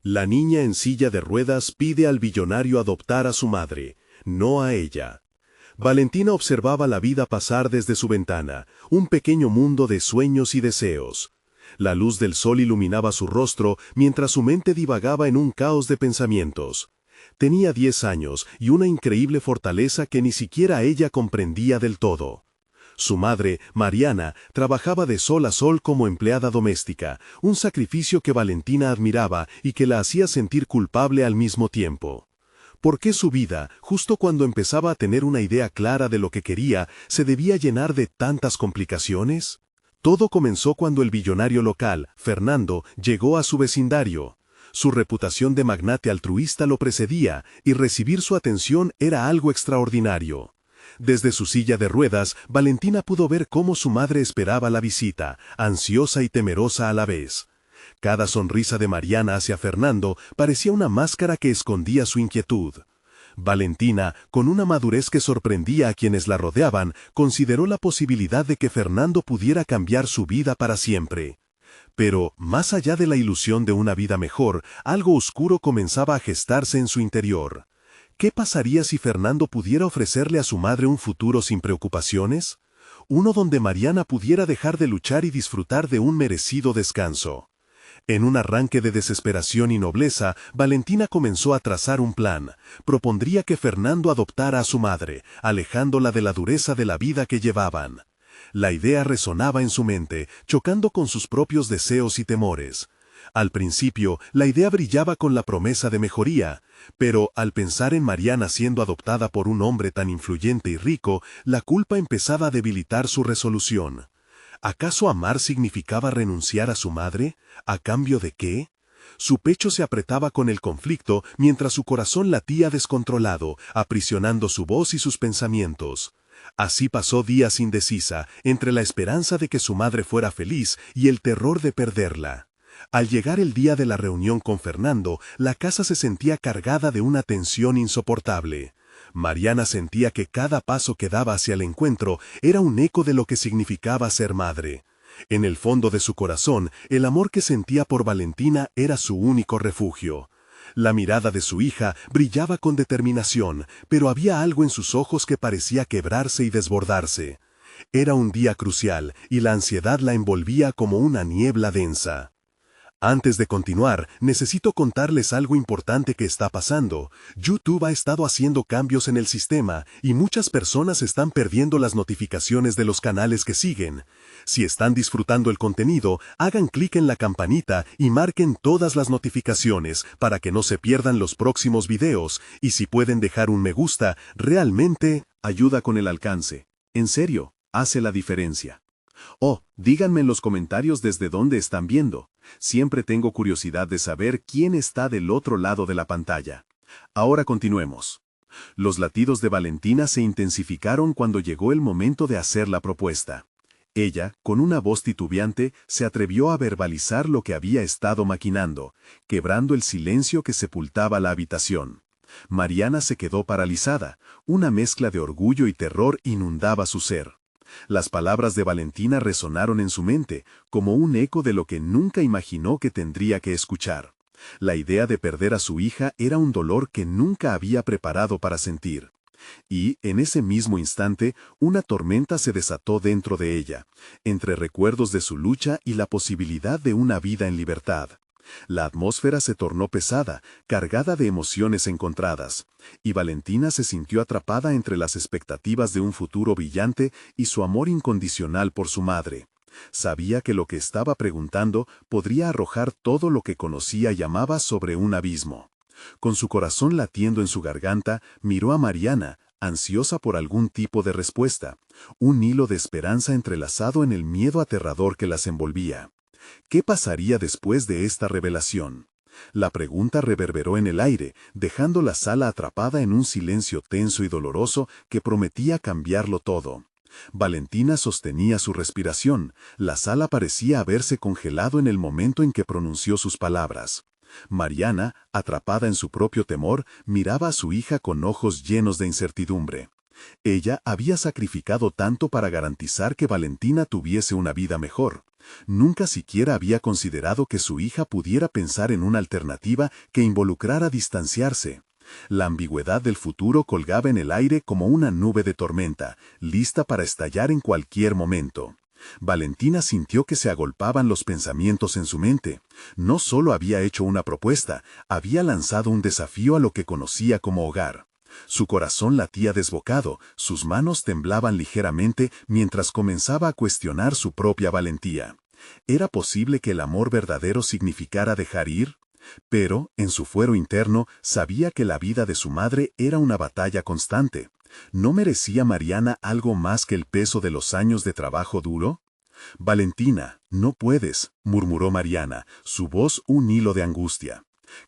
La niña en silla de ruedas pide al billonario adoptar a su madre, no a ella. Valentina observaba la vida pasar desde su ventana, un pequeño mundo de sueños y deseos. La luz del sol iluminaba su rostro mientras su mente divagaba en un caos de pensamientos. Tenía 10 años y una increíble fortaleza que ni siquiera ella comprendía del todo. Su madre, Mariana, trabajaba de sol a sol como empleada doméstica, un sacrificio que Valentina admiraba y que la hacía sentir culpable al mismo tiempo. ¿Por qué su vida, justo cuando empezaba a tener una idea clara de lo que quería, se debía llenar de tantas complicaciones? Todo comenzó cuando el billonario local, Fernando, llegó a su vecindario. Su reputación de magnate altruista lo precedía, y recibir su atención era algo extraordinario. Desde su silla de ruedas, Valentina pudo ver cómo su madre esperaba la visita, ansiosa y temerosa a la vez. Cada sonrisa de Mariana hacia Fernando parecía una máscara que escondía su inquietud. Valentina, con una madurez que sorprendía a quienes la rodeaban, consideró la posibilidad de que Fernando pudiera cambiar su vida para siempre. Pero, más allá de la ilusión de una vida mejor, algo oscuro comenzaba a gestarse en su interior. ¿Qué pasaría si Fernando pudiera ofrecerle a su madre un futuro sin preocupaciones? Uno donde Mariana pudiera dejar de luchar y disfrutar de un merecido descanso. En un arranque de desesperación y nobleza, Valentina comenzó a trazar un plan. Propondría que Fernando adoptara a su madre, alejándola de la dureza de la vida que llevaban. La idea resonaba en su mente, chocando con sus propios deseos y temores. Al principio, la idea brillaba con la promesa de mejoría, pero al pensar en Mariana siendo adoptada por un hombre tan influyente y rico, la culpa empezaba a debilitar su resolución. ¿Acaso amar significaba renunciar a su madre? ¿A cambio de qué? Su pecho se apretaba con el conflicto mientras su corazón latía descontrolado, aprisionando su voz y sus pensamientos. Así pasó días indecisa, entre la esperanza de que su madre fuera feliz y el terror de perderla. Al llegar el día de la reunión con Fernando, la casa se sentía cargada de una tensión insoportable. Mariana sentía que cada paso que daba hacia el encuentro era un eco de lo que significaba ser madre. En el fondo de su corazón, el amor que sentía por Valentina era su único refugio. La mirada de su hija brillaba con determinación, pero había algo en sus ojos que parecía quebrarse y desbordarse. Era un día crucial, y la ansiedad la envolvía como una niebla densa. Antes de continuar, necesito contarles algo importante que está pasando. YouTube ha estado haciendo cambios en el sistema y muchas personas están perdiendo las notificaciones de los canales que siguen. Si están disfrutando el contenido, hagan clic en la campanita y marquen todas las notificaciones para que no se pierdan los próximos videos, y si pueden dejar un me gusta, realmente ayuda con el alcance. En serio, hace la diferencia. Oh, díganme en los comentarios desde dónde están viendo. Siempre tengo curiosidad de saber quién está del otro lado de la pantalla. Ahora continuemos. Los latidos de Valentina se intensificaron cuando llegó el momento de hacer la propuesta. Ella, con una voz titubeante, se atrevió a verbalizar lo que había estado maquinando, quebrando el silencio que sepultaba la habitación. Mariana se quedó paralizada, una mezcla de orgullo y terror inundaba su ser. Las palabras de Valentina resonaron en su mente, como un eco de lo que nunca imaginó que tendría que escuchar. La idea de perder a su hija era un dolor que nunca había preparado para sentir. Y, en ese mismo instante, una tormenta se desató dentro de ella, entre recuerdos de su lucha y la posibilidad de una vida en libertad. La atmósfera se tornó pesada, cargada de emociones encontradas, y Valentina se sintió atrapada entre las expectativas de un futuro brillante y su amor incondicional por su madre. Sabía que lo que estaba preguntando podría arrojar todo lo que conocía y amaba sobre un abismo. Con su corazón latiendo en su garganta, miró a Mariana, ansiosa por algún tipo de respuesta, un hilo de esperanza entrelazado en el miedo aterrador que las envolvía. ¿Qué pasaría después de esta revelación? La pregunta reverberó en el aire, dejando la sala atrapada en un silencio tenso y doloroso que prometía cambiarlo todo. Valentina sostenía su respiración, la sala parecía haberse congelado en el momento en que pronunció sus palabras. Mariana, atrapada en su propio temor, miraba a su hija con ojos llenos de incertidumbre. Ella había sacrificado tanto para garantizar que Valentina tuviese una vida mejor. Nunca siquiera había considerado que su hija pudiera pensar en una alternativa que involucrara distanciarse. La ambigüedad del futuro colgaba en el aire como una nube de tormenta, lista para estallar en cualquier momento. Valentina sintió que se agolpaban los pensamientos en su mente. No solo había hecho una propuesta, había lanzado un desafío a lo que conocía como hogar. Su corazón latía desbocado, sus manos temblaban ligeramente mientras comenzaba a cuestionar su propia valentía. ¿Era posible que el amor verdadero significara dejar ir? Pero, en su fuero interno, sabía que la vida de su madre era una batalla constante. ¿No merecía Mariana algo más que el peso de los años de trabajo duro? «Valentina, no puedes», murmuró Mariana, su voz un hilo de angustia.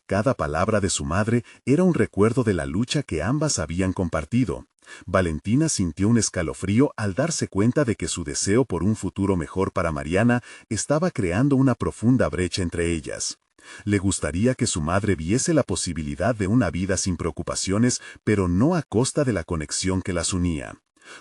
Cada palabra de su madre era un recuerdo de la lucha que ambas habían compartido. Valentina sintió un escalofrío al darse cuenta de que su deseo por un futuro mejor para Mariana estaba creando una profunda brecha entre ellas. Le gustaría que su madre viese la posibilidad de una vida sin preocupaciones, pero no a costa de la conexión que las unía.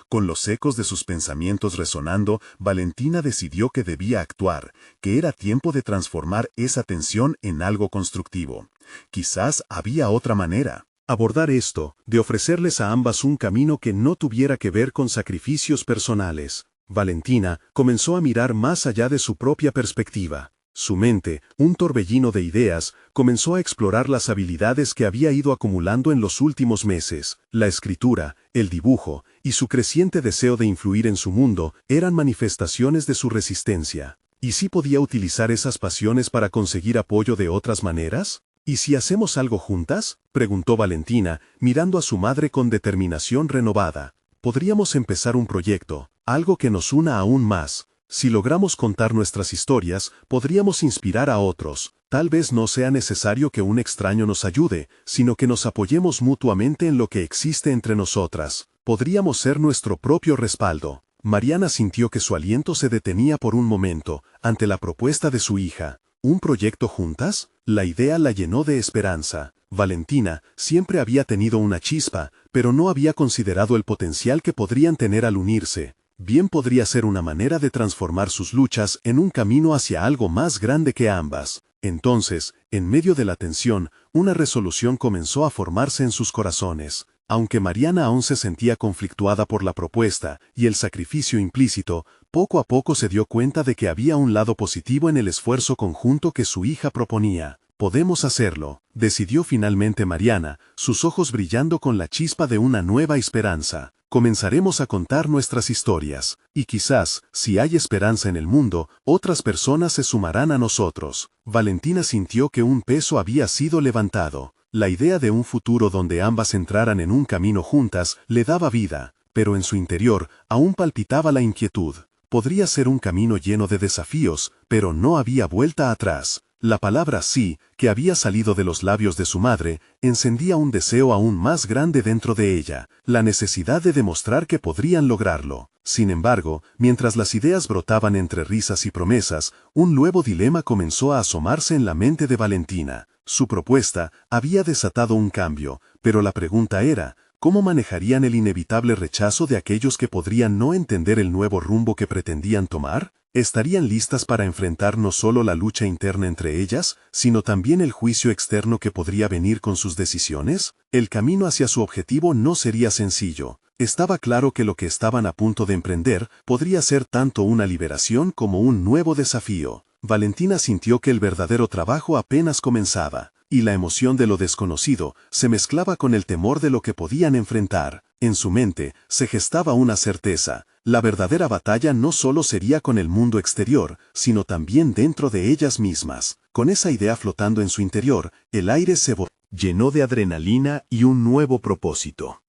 Con los ecos de sus pensamientos resonando, Valentina decidió que debía actuar, que era tiempo de transformar esa tensión en algo constructivo. Quizás había otra manera. Abordar esto, de ofrecerles a ambas un camino que no tuviera que ver con sacrificios personales. Valentina comenzó a mirar más allá de su propia perspectiva. Su mente, un torbellino de ideas, comenzó a explorar las habilidades que había ido acumulando en los últimos meses. La escritura, el dibujo y su creciente deseo de influir en su mundo eran manifestaciones de su resistencia. ¿Y si podía utilizar esas pasiones para conseguir apoyo de otras maneras? ¿Y si hacemos algo juntas?, preguntó Valentina, mirando a su madre con determinación renovada. Podríamos empezar un proyecto, algo que nos una aún más. Si logramos contar nuestras historias, podríamos inspirar a otros. Tal vez no sea necesario que un extraño nos ayude, sino que nos apoyemos mutuamente en lo que existe entre nosotras. Podríamos ser nuestro propio respaldo. Mariana sintió que su aliento se detenía por un momento, ante la propuesta de su hija. ¿Un proyecto juntas? La idea la llenó de esperanza. Valentina siempre había tenido una chispa, pero no había considerado el potencial que podrían tener al unirse. Bien podría ser una manera de transformar sus luchas en un camino hacia algo más grande que ambas. Entonces, en medio de la tensión, una resolución comenzó a formarse en sus corazones. Aunque Mariana aún se sentía conflictuada por la propuesta y el sacrificio implícito, poco a poco se dio cuenta de que había un lado positivo en el esfuerzo conjunto que su hija proponía. «Podemos hacerlo», decidió finalmente Mariana, sus ojos brillando con la chispa de una nueva esperanza. Comenzaremos a contar nuestras historias, y quizás, si hay esperanza en el mundo, otras personas se sumarán a nosotros. Valentina sintió que un peso había sido levantado. La idea de un futuro donde ambas entraran en un camino juntas le daba vida, pero en su interior aún palpitaba la inquietud. Podría ser un camino lleno de desafíos, pero no había vuelta atrás. La palabra sí, que había salido de los labios de su madre, encendía un deseo aún más grande dentro de ella, la necesidad de demostrar que podrían lograrlo. Sin embargo, mientras las ideas brotaban entre risas y promesas, un nuevo dilema comenzó a asomarse en la mente de Valentina. Su propuesta había desatado un cambio, pero la pregunta era, ¿cómo manejarían el inevitable rechazo de aquellos que podrían no entender el nuevo rumbo que pretendían tomar? ¿Estarían listas para enfrentar no solo la lucha interna entre ellas, sino también el juicio externo que podría venir con sus decisiones? El camino hacia su objetivo no sería sencillo. Estaba claro que lo que estaban a punto de emprender podría ser tanto una liberación como un nuevo desafío. Valentina sintió que el verdadero trabajo apenas comenzaba, y la emoción de lo desconocido se mezclaba con el temor de lo que podían enfrentar. En su mente se gestaba una certeza: la verdadera batalla no solo sería con el mundo exterior, sino también dentro de ellas mismas. Con esa idea flotando en su interior, el aire se llenó de adrenalina y un nuevo propósito.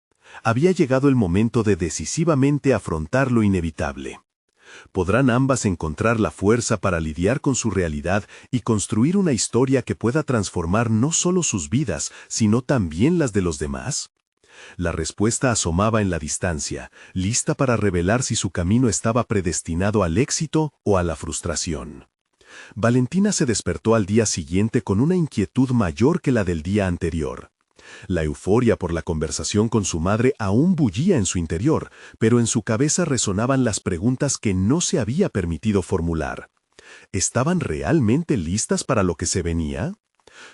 Había llegado el momento de decisivamente afrontar lo inevitable. ¿Podrán ambas encontrar la fuerza para lidiar con su realidad y construir una historia que pueda transformar no solo sus vidas, sino también las de los demás? La respuesta asomaba en la distancia, lista para revelar si su camino estaba predestinado al éxito o a la frustración. Valentina se despertó al día siguiente con una inquietud mayor que la del día anterior. La euforia por la conversación con su madre aún bullía en su interior, pero en su cabeza resonaban las preguntas que no se había permitido formular. ¿Estaban realmente listas para lo que se venía?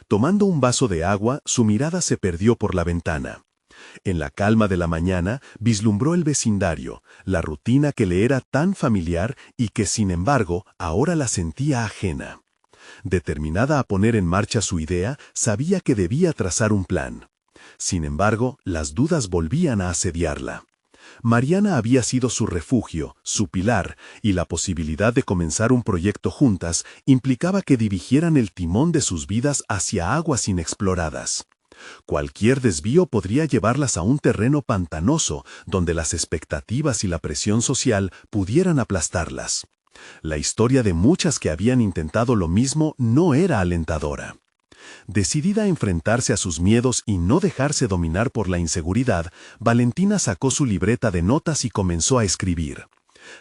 Tomando un vaso de agua, su mirada se perdió por la ventana. En la calma de la mañana, vislumbró el vecindario, la rutina que le era tan familiar y que, sin embargo, ahora la sentía ajena. Determinada a poner en marcha su idea, sabía que debía trazar un plan. Sin embargo, las dudas volvían a asediarla. Mariana había sido su refugio, su pilar, y la posibilidad de comenzar un proyecto juntas implicaba que dirigieran el timón de sus vidas hacia aguas inexploradas. Cualquier desvío podría llevarlas a un terreno pantanoso, donde las expectativas y la presión social pudieran aplastarlas. La historia de muchas que habían intentado lo mismo no era alentadora. Decidida a enfrentarse a sus miedos y no dejarse dominar por la inseguridad, Valentina sacó su libreta de notas y comenzó a escribir.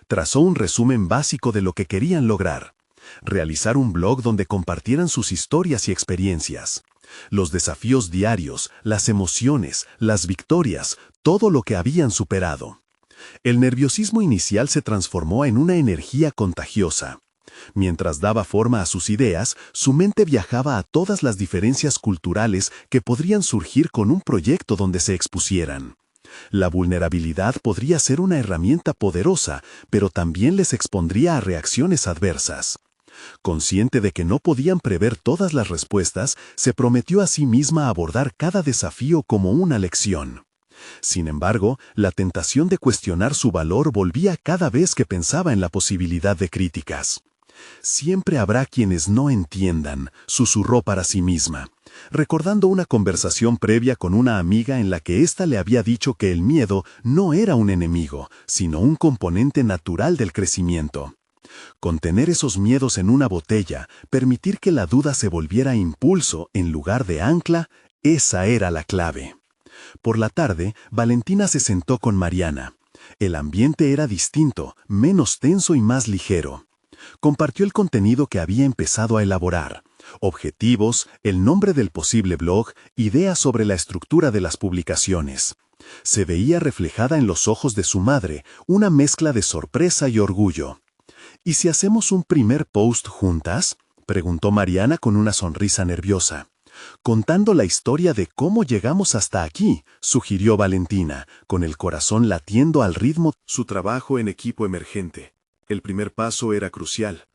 Trazó un resumen básico de lo que querían lograr. Realizar un blog donde compartieran sus historias y experiencias. Los desafíos diarios, las emociones, las victorias, todo lo que habían superado. El nerviosismo inicial se transformó en una energía contagiosa. Mientras daba forma a sus ideas, su mente viajaba a todas las diferencias culturales que podrían surgir con un proyecto donde se expusieran. La vulnerabilidad podría ser una herramienta poderosa, pero también les expondría a reacciones adversas. Consciente de que no podían prever todas las respuestas, se prometió a sí misma abordar cada desafío como una lección. Sin embargo, la tentación de cuestionar su valor volvía cada vez que pensaba en la posibilidad de críticas. Siempre habrá quienes no entiendan, susurró para sí misma, recordando una conversación previa con una amiga en la que ésta le había dicho que el miedo no era un enemigo, sino un componente natural del crecimiento. Contener esos miedos en una botella, permitir que la duda se volviera impulso en lugar de ancla, esa era la clave. Por la tarde, Valentina se sentó con Mariana. El ambiente era distinto, menos tenso y más ligero. Compartió el contenido que había empezado a elaborar. Objetivos, el nombre del posible blog, ideas sobre la estructura de las publicaciones. Se veía reflejada en los ojos de su madre, una mezcla de sorpresa y orgullo. ¿Y si hacemos un primer post juntas?, preguntó Mariana con una sonrisa nerviosa. Contando la historia de cómo llegamos hasta aquí, sugirió Valentina, con el corazón latiendo al ritmo. Su trabajo en equipo emergente. El primer paso era crucial.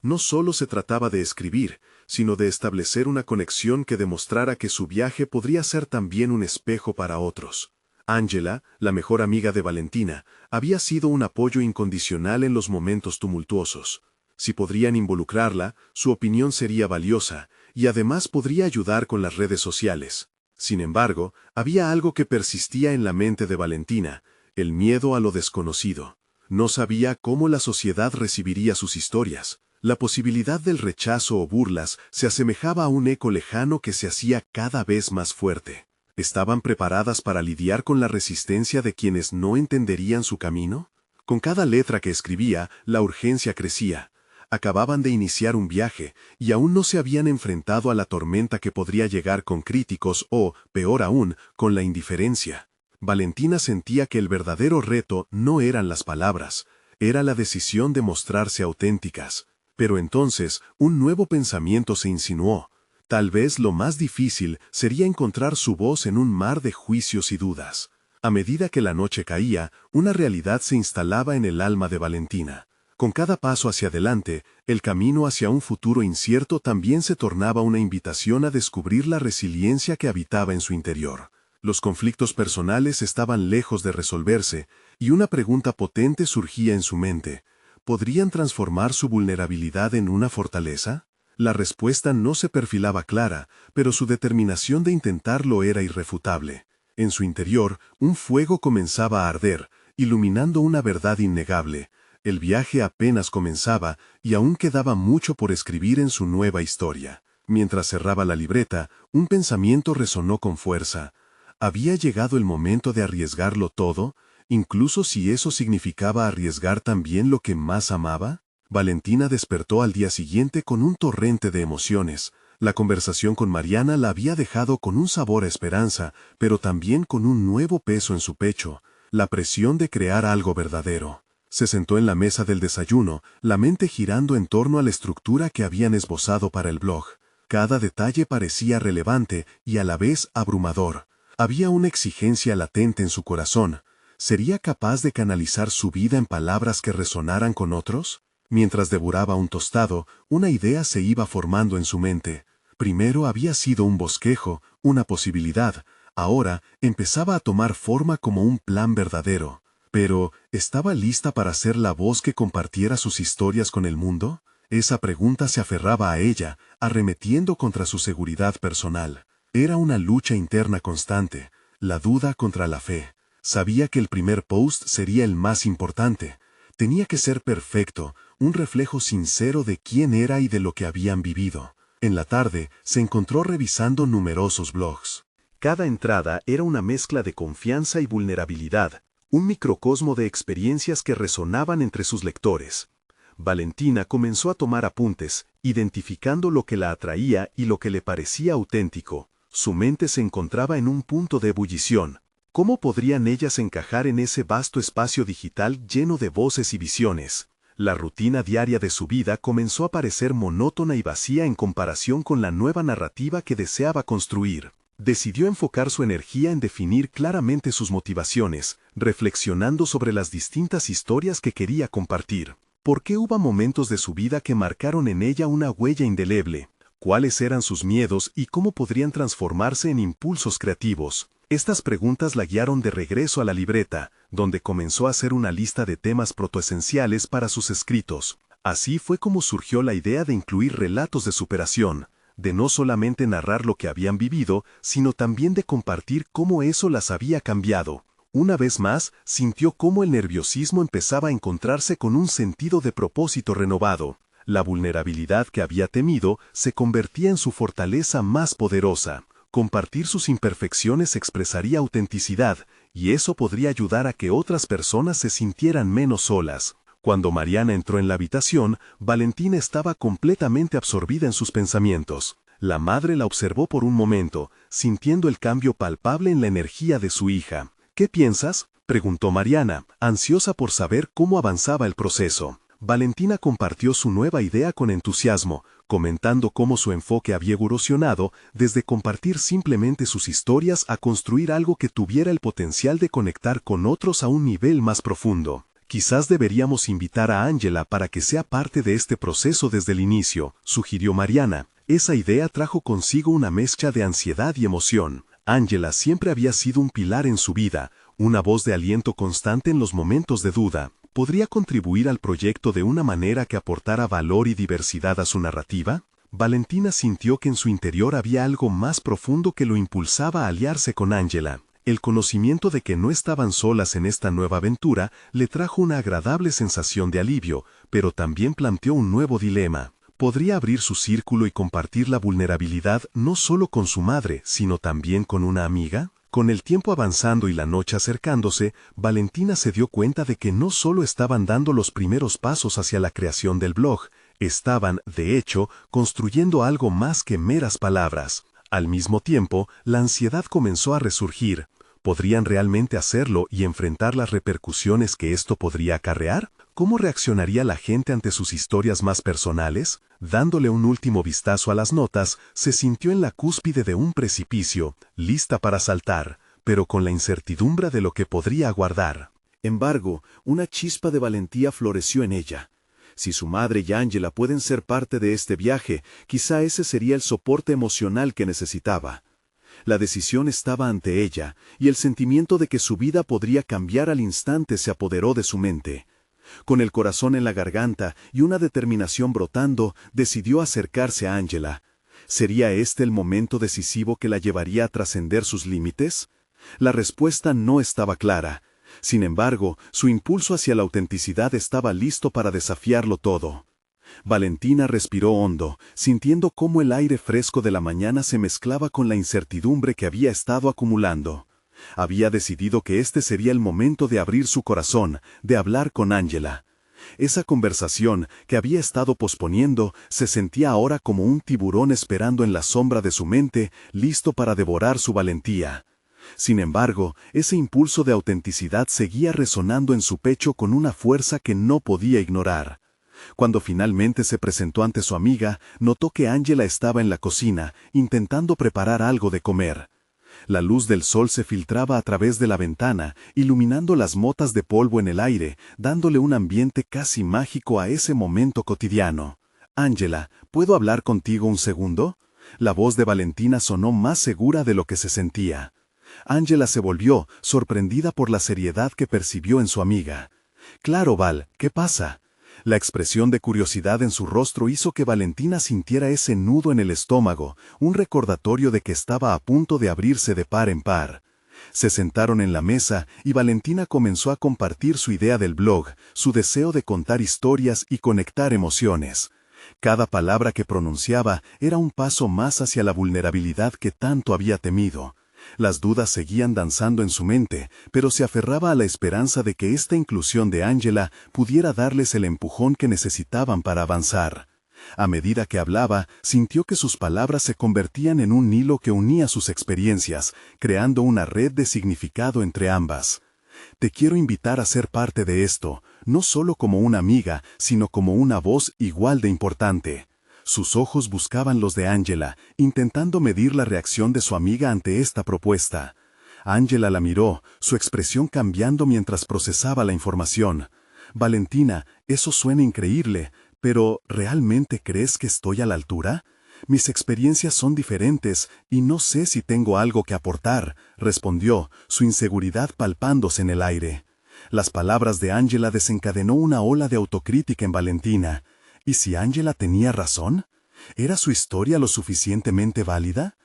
No solo se trataba de escribir, sino de establecer una conexión que demostrara que su viaje podría ser también un espejo para otros. Ángela, la mejor amiga de Valentina, había sido un apoyo incondicional en los momentos tumultuosos. Si podrían involucrarla, su opinión sería valiosa, y además podría ayudar con las redes sociales. Sin embargo, había algo que persistía en la mente de Valentina, el miedo a lo desconocido. No sabía cómo la sociedad recibiría sus historias. La posibilidad del rechazo o burlas se asemejaba a un eco lejano que se hacía cada vez más fuerte. ¿Estaban preparadas para lidiar con la resistencia de quienes no entenderían su camino? Con cada letra que escribía, la urgencia crecía. Acababan de iniciar un viaje, y aún no se habían enfrentado a la tormenta que podría llegar con críticos o, peor aún, con la indiferencia. Valentina sentía que el verdadero reto no eran las palabras, era la decisión de mostrarse auténticas. Pero entonces, un nuevo pensamiento se insinuó. Tal vez lo más difícil sería encontrar su voz en un mar de juicios y dudas. A medida que la noche caía, una realidad se instalaba en el alma de Valentina. Con cada paso hacia adelante, el camino hacia un futuro incierto también se tornaba una invitación a descubrir la resiliencia que habitaba en su interior. Los conflictos personales estaban lejos de resolverse, y una pregunta potente surgía en su mente. ¿Podrían transformar su vulnerabilidad en una fortaleza? La respuesta no se perfilaba clara, pero su determinación de intentarlo era irrefutable. En su interior, un fuego comenzaba a arder, iluminando una verdad innegable. El viaje apenas comenzaba, y aún quedaba mucho por escribir en su nueva historia. Mientras cerraba la libreta, un pensamiento resonó con fuerza. ¿Había llegado el momento de arriesgarlo todo, incluso si eso significaba arriesgar también lo que más amaba? Valentina despertó al día siguiente con un torrente de emociones. La conversación con Mariana la había dejado con un sabor a esperanza, pero también con un nuevo peso en su pecho, la presión de crear algo verdadero. Se sentó en la mesa del desayuno, la mente girando en torno a la estructura que habían esbozado para el blog. Cada detalle parecía relevante y a la vez abrumador. Había una exigencia latente en su corazón. ¿Sería capaz de canalizar su vida en palabras que resonaran con otros? Mientras devoraba un tostado, una idea se iba formando en su mente. Primero había sido un bosquejo, una posibilidad. Ahora empezaba a tomar forma como un plan verdadero. Pero, ¿estaba lista para ser la voz que compartiera sus historias con el mundo? Esa pregunta se aferraba a ella, arremetiendo contra su seguridad personal. Era una lucha interna constante, la duda contra la fe. Sabía que el primer post sería el más importante. Tenía que ser perfecto, un reflejo sincero de quién era y de lo que habían vivido. En la tarde, se encontró revisando numerosos blogs. Cada entrada era una mezcla de confianza y vulnerabilidad, un microcosmo de experiencias que resonaban entre sus lectores. Valentina comenzó a tomar apuntes, identificando lo que la atraía y lo que le parecía auténtico. Su mente se encontraba en un punto de ebullición. ¿Cómo podrían ellas encajar en ese vasto espacio digital lleno de voces y visiones? La rutina diaria de su vida comenzó a parecer monótona y vacía en comparación con la nueva narrativa que deseaba construir. Decidió enfocar su energía en definir claramente sus motivaciones, reflexionando sobre las distintas historias que quería compartir. ¿Por qué hubo momentos de su vida que marcaron en ella una huella indeleble? ¿Cuáles eran sus miedos y cómo podrían transformarse en impulsos creativos? Estas preguntas la guiaron de regreso a la libreta, donde comenzó a hacer una lista de temas protoesenciales para sus escritos. Así fue como surgió la idea de incluir relatos de superación, de no solamente narrar lo que habían vivido, sino también de compartir cómo eso las había cambiado. Una vez más, sintió cómo el nerviosismo empezaba a encontrarse con un sentido de propósito renovado. La vulnerabilidad que había temido se convertía en su fortaleza más poderosa. Compartir sus imperfecciones expresaría autenticidad, y eso podría ayudar a que otras personas se sintieran menos solas. Cuando Mariana entró en la habitación, Valentina estaba completamente absorbida en sus pensamientos. La madre la observó por un momento, sintiendo el cambio palpable en la energía de su hija. ¿Qué piensas?, preguntó Mariana, ansiosa por saber cómo avanzaba el proceso. Valentina compartió su nueva idea con entusiasmo, comentando cómo su enfoque había evolucionado desde compartir simplemente sus historias a construir algo que tuviera el potencial de conectar con otros a un nivel más profundo. Quizás deberíamos invitar a Ángela para que sea parte de este proceso desde el inicio, sugirió Mariana. Esa idea trajo consigo una mezcla de ansiedad y emoción. Ángela siempre había sido un pilar en su vida, una voz de aliento constante en los momentos de duda. ¿Podría contribuir al proyecto de una manera que aportara valor y diversidad a su narrativa? Valentina sintió que en su interior había algo más profundo que lo impulsaba a aliarse con Ángela. El conocimiento de que no estaban solas en esta nueva aventura le trajo una agradable sensación de alivio, pero también planteó un nuevo dilema. ¿Podría abrir su círculo y compartir la vulnerabilidad no solo con su madre, sino también con una amiga? Con el tiempo avanzando y la noche acercándose, Valentina se dio cuenta de que no solo estaban dando los primeros pasos hacia la creación del blog, estaban, de hecho, construyendo algo más que meras palabras. Al mismo tiempo, la ansiedad comenzó a resurgir. ¿Podrían realmente hacerlo y enfrentar las repercusiones que esto podría acarrear? ¿Cómo reaccionaría la gente ante sus historias más personales? Dándole un último vistazo a las notas, se sintió en la cúspide de un precipicio, lista para saltar, pero con la incertidumbre de lo que podría aguardar. Embargo, una chispa de valentía floreció en ella. Si su madre y Ángela pueden ser parte de este viaje, quizá ese sería el soporte emocional que necesitaba. La decisión estaba ante ella, y el sentimiento de que su vida podría cambiar al instante se apoderó de su mente. Con el corazón en la garganta y una determinación brotando, decidió acercarse a Ángela. ¿Sería este el momento decisivo que la llevaría a trascender sus límites? La respuesta no estaba clara. Sin embargo, su impulso hacia la autenticidad estaba listo para desafiarlo todo. Valentina respiró hondo, sintiendo cómo el aire fresco de la mañana se mezclaba con la incertidumbre que había estado acumulando. Había decidido que este sería el momento de abrir su corazón, de hablar con Ángela. Esa conversación, que había estado posponiendo, se sentía ahora como un tiburón esperando en la sombra de su mente, listo para devorar su valentía. Sin embargo, ese impulso de autenticidad seguía resonando en su pecho con una fuerza que no podía ignorar. Cuando finalmente se presentó ante su amiga, notó que Angela estaba en la cocina, intentando preparar algo de comer. La luz del sol se filtraba a través de la ventana, iluminando las motas de polvo en el aire, dándole un ambiente casi mágico a ese momento cotidiano. «Angela, ¿puedo hablar contigo un segundo?» La voz de Valentina sonó más segura de lo que se sentía. Angela se volvió, sorprendida por la seriedad que percibió en su amiga. «Claro, Val, ¿qué pasa?» La expresión de curiosidad en su rostro hizo que Valentina sintiera ese nudo en el estómago, un recordatorio de que estaba a punto de abrirse de par en par. Se sentaron en la mesa y Valentina comenzó a compartir su idea del blog, su deseo de contar historias y conectar emociones. Cada palabra que pronunciaba era un paso más hacia la vulnerabilidad que tanto había temido. Las dudas seguían danzando en su mente, pero se aferraba a la esperanza de que esta inclusión de Angela pudiera darles el empujón que necesitaban para avanzar. A medida que hablaba, sintió que sus palabras se convertían en un hilo que unía sus experiencias, creando una red de significado entre ambas. «Te quiero invitar a ser parte de esto, no solo como una amiga, sino como una voz igual de importante». Sus ojos buscaban los de Angela, intentando medir la reacción de su amiga ante esta propuesta. Angela la miró, su expresión cambiando mientras procesaba la información. «Valentina, eso suena increíble, pero ¿realmente crees que estoy a la altura? Mis experiencias son diferentes y no sé si tengo algo que aportar», respondió, su inseguridad palpándose en el aire. Las palabras de Angela desencadenó una ola de autocrítica en Valentina. ¿Y si Angela tenía razón? ¿Era su historia lo suficientemente válida?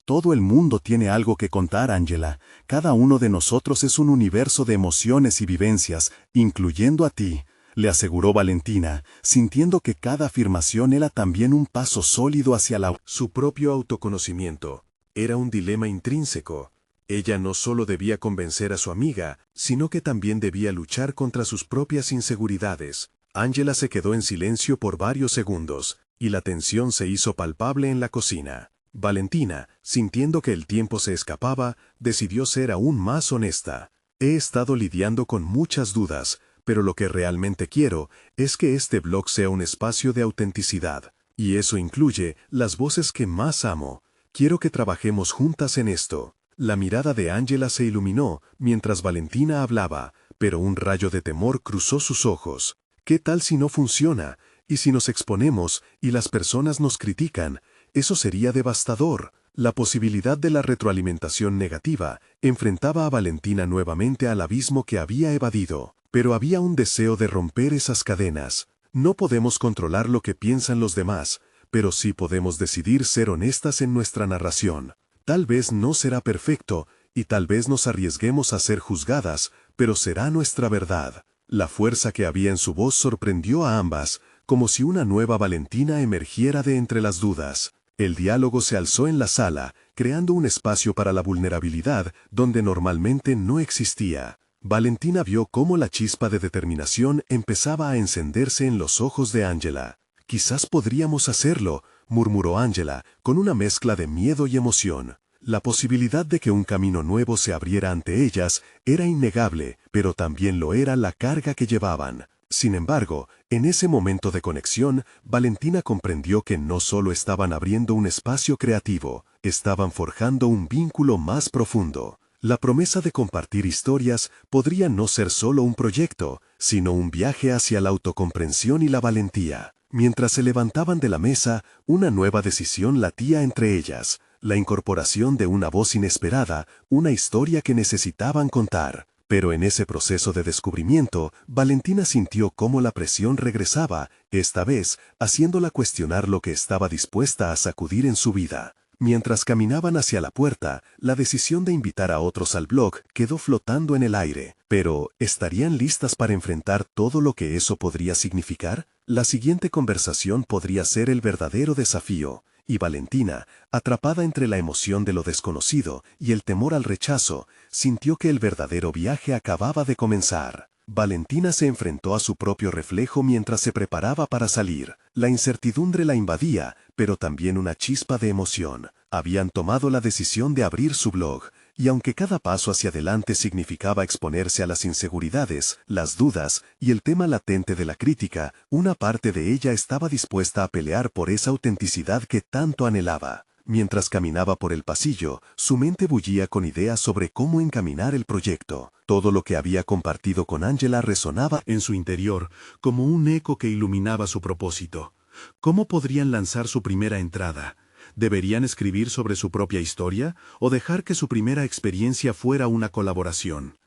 Todo el mundo tiene algo que contar, Angela. Cada uno de nosotros es un universo de emociones y vivencias, incluyendo a ti, le aseguró Valentina, sintiendo que cada afirmación era también un paso sólido hacia su propio autoconocimiento. Era un dilema intrínseco. Ella no solo debía convencer a su amiga, sino que también debía luchar contra sus propias inseguridades. Angela se quedó en silencio por varios segundos, y la tensión se hizo palpable en la cocina. Valentina, sintiendo que el tiempo se escapaba, decidió ser aún más honesta. «He estado lidiando con muchas dudas, pero lo que realmente quiero es que este blog sea un espacio de autenticidad, y eso incluye las voces que más amo. Quiero que trabajemos juntas en esto». La mirada de Angela se iluminó mientras Valentina hablaba, pero un rayo de temor cruzó sus ojos. «¿Qué tal si no funciona? ¿Y si nos exponemos y las personas nos critican? Eso sería devastador». La posibilidad de la retroalimentación negativa enfrentaba a Valentina nuevamente al abismo que había evadido. Pero había un deseo de romper esas cadenas. No podemos controlar lo que piensan los demás, pero sí podemos decidir ser honestas en nuestra narración. Tal vez no será perfecto, y tal vez nos arriesguemos a ser juzgadas, pero será nuestra verdad. La fuerza que había en su voz sorprendió a ambas, como si una nueva Valentina emergiera de entre las dudas. El diálogo se alzó en la sala, creando un espacio para la vulnerabilidad donde normalmente no existía. Valentina vio cómo la chispa de determinación empezaba a encenderse en los ojos de Angela. «Quizás podríamos hacerlo», murmuró Angela, con una mezcla de miedo y emoción. La posibilidad de que un camino nuevo se abriera ante ellas era innegable, pero también lo era la carga que llevaban. Sin embargo, en ese momento de conexión, Valentina comprendió que no solo estaban abriendo un espacio creativo, estaban forjando un vínculo más profundo. La promesa de compartir historias podría no ser solo un proyecto, sino un viaje hacia la autocomprensión y la valentía. Mientras se levantaban de la mesa, una nueva decisión latía entre ellas, la incorporación de una voz inesperada, una historia que necesitaban contar. Pero en ese proceso de descubrimiento, Valentina sintió cómo la presión regresaba, esta vez haciéndola cuestionar lo que estaba dispuesta a sacudir en su vida. Mientras caminaban hacia la puerta, la decisión de invitar a otros al blog quedó flotando en el aire. Pero, ¿estarían listas para enfrentar todo lo que eso podría significar? La siguiente conversación podría ser el verdadero desafío, y Valentina, atrapada entre la emoción de lo desconocido y el temor al rechazo, sintió que el verdadero viaje acababa de comenzar. Valentina se enfrentó a su propio reflejo mientras se preparaba para salir. La incertidumbre la invadía, pero también una chispa de emoción. Habían tomado la decisión de abrir su blog, Y aunque cada paso hacia adelante significaba exponerse a las inseguridades, las dudas y el tema latente de la crítica, una parte de ella estaba dispuesta a pelear por esa autenticidad que tanto anhelaba. Mientras caminaba por el pasillo, su mente bullía con ideas sobre cómo encaminar el proyecto. Todo lo que había compartido con Angela resonaba en su interior, como un eco que iluminaba su propósito. ¿Cómo podrían lanzar su primera entrada? ¿Deberían escribir sobre su propia historia o dejar que su primera experiencia fuera una colaboración?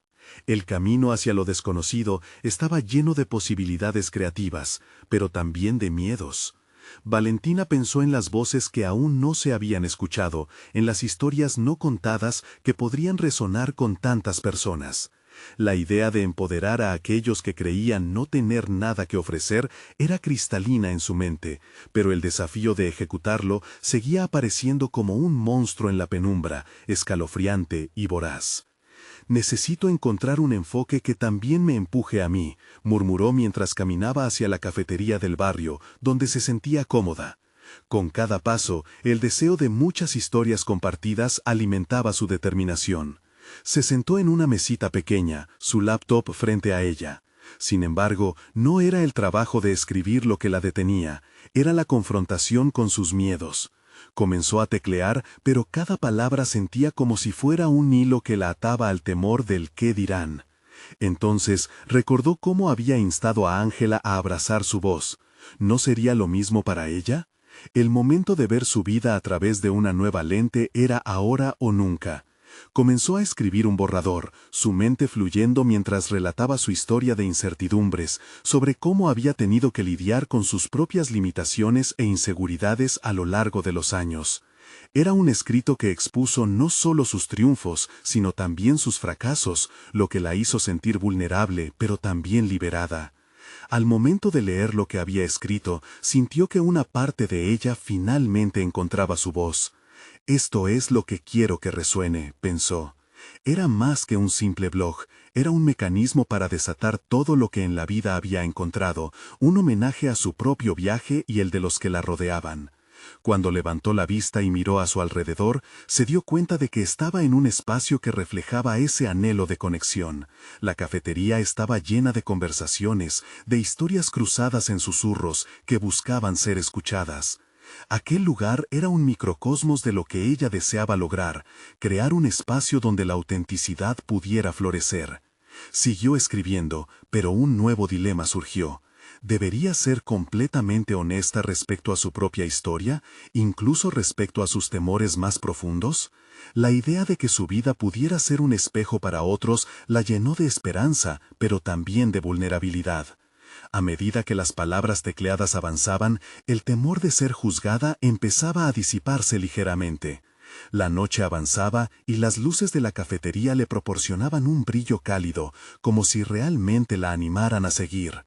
El camino hacia lo desconocido estaba lleno de posibilidades creativas, pero también de miedos. Valentina pensó en las voces que aún no se habían escuchado, en las historias no contadas que podrían resonar con tantas personas. La idea de empoderar a aquellos que creían no tener nada que ofrecer era cristalina en su mente, pero el desafío de ejecutarlo seguía apareciendo como un monstruo en la penumbra, escalofriante y voraz. «Necesito encontrar un enfoque que también me empuje a mí», murmuró mientras caminaba hacia la cafetería del barrio, donde se sentía cómoda. Con cada paso, el deseo de muchas historias compartidas alimentaba su determinación. Se sentó en una mesita pequeña, su laptop frente a ella. Sin embargo, no era el trabajo de escribir lo que la detenía, era la confrontación con sus miedos. Comenzó a teclear, pero cada palabra sentía como si fuera un hilo que la ataba al temor del qué dirán. Entonces recordó cómo había instado a Ángela a abrazar su voz. ¿No sería lo mismo para ella? El momento de ver su vida a través de una nueva lente era ahora o nunca. Comenzó a escribir un borrador, su mente fluyendo mientras relataba su historia de incertidumbres, sobre cómo había tenido que lidiar con sus propias limitaciones e inseguridades a lo largo de los años. Era un escrito que expuso no solo sus triunfos, sino también sus fracasos, lo que la hizo sentir vulnerable, pero también liberada. Al momento de leer lo que había escrito, sintió que una parte de ella finalmente encontraba su voz. «Esto es lo que quiero que resuene», pensó. Era más que un simple blog, era un mecanismo para desatar todo lo que en la vida había encontrado, un homenaje a su propio viaje y el de los que la rodeaban. Cuando levantó la vista y miró a su alrededor, se dio cuenta de que estaba en un espacio que reflejaba ese anhelo de conexión. La cafetería estaba llena de conversaciones, de historias cruzadas en susurros que buscaban ser escuchadas. Aquel lugar era un microcosmos de lo que ella deseaba lograr, crear un espacio donde la autenticidad pudiera florecer. Siguió escribiendo, pero un nuevo dilema surgió. ¿Debería ser completamente honesta respecto a su propia historia, incluso respecto a sus temores más profundos? La idea de que su vida pudiera ser un espejo para otros la llenó de esperanza, pero también de vulnerabilidad. A medida que las palabras tecleadas avanzaban, el temor de ser juzgada empezaba a disiparse ligeramente. La noche avanzaba y las luces de la cafetería le proporcionaban un brillo cálido, como si realmente la animaran a seguir.